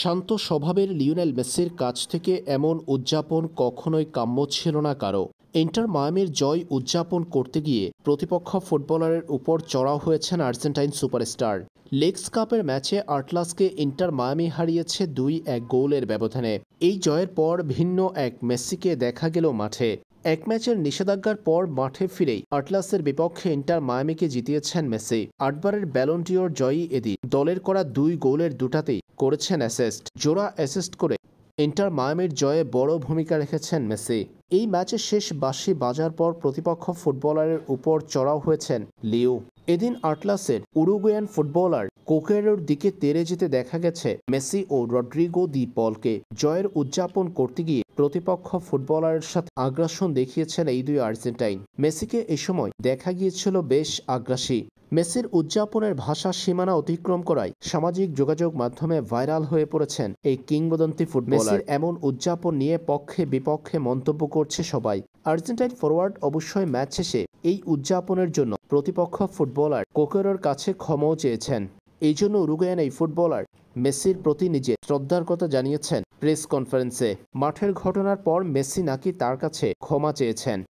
শান্ত স্বভাবের লিওনেল মেসির কাছ থেকে এমন উদযাপন কখনোই কাম্য ছিল না কারও। ইন্টার মায়ামির জয় উদযাপন করতে গিয়ে প্রতিপক্ষ ফুটবলারের উপর চড়াও হয়েছেন আর্জেন্টাইন সুপারস্টার। লেগস কাপের ম্যাচে আটলাসকে ইন্টার মায়ামি হারিয়েছে 2-1 গোলের ব্যবধানে। এই জয়ের পর ভিন্ন এক মেসিকে দেখা গেল মাঠে। এক ম্যাচের নিষেধাজ্ঞার পর মাঠে ফিরেই আটলাসের বিপক্ষে ইন্টার মায়ামিকে জিতিয়েছেন মেসি। 8বারের ব্যালন ডিওর জয়ী এদি দলের করা 2 গোলের দুটাতেই করেছেন অ্যাসিস্ট। জোড়া অ্যাসিস্ট করে ইন্টার মায়ামির জয়ে বড় ভূমিকা রেখেছেন মেসি। এই ম্যাচে শেষ বাঁশি বাজার পর প্রতিপক্ষ ফুটবলারের উপর চড়াও হয়েছেন লিও। এদিন আটলাসের উরুগুয়ান ফুটবলার কোকেরোর দিকে তেড়ে যেতে দেখা গেছে মেসি ও রড্রিগো দি পলকে। জয়ের উদযাপন করতে গিয়ে প্রতিপক্ষ ফুটবলারের সাথে আগ্রাসন দেখিয়েছেন এই দুই আর্জেন্টাইন। মেসিকে এ সময় দেখা গিয়েছিল বেশ আগ্রাসী। মেসির উদযাপনের ভাষা সীমানা অতিক্রম করায় সামাজিক যোগাযোগ মাধ্যমে ভাইরাল হয়ে পড়েছেন এই কিংবদন্তি ফুটবলার। মেসির এমন উদযাপন নিয়ে পক্ষে বিপক্ষে মন্তব্য করছে সবাই। আর্জেন্টাইন ফরওয়ার্ড অবশ্যই ম্যাচ শেষে এই উদযাপনের জন্য প্রতিপক্ষ ফুটবলার কোকেরোর কাছে ক্ষমাও চেয়েছেন। এই জন্য উরুগুয়ান এই ফুটবলার মেসির প্রতি নিজের শ্রদ্ধার কথা জানিয়েছেন প্রেস কনফারেন্সে। মাঠের ঘটনার পর মেসি নাকি তার কাছে ক্ষমা চেয়েছেন।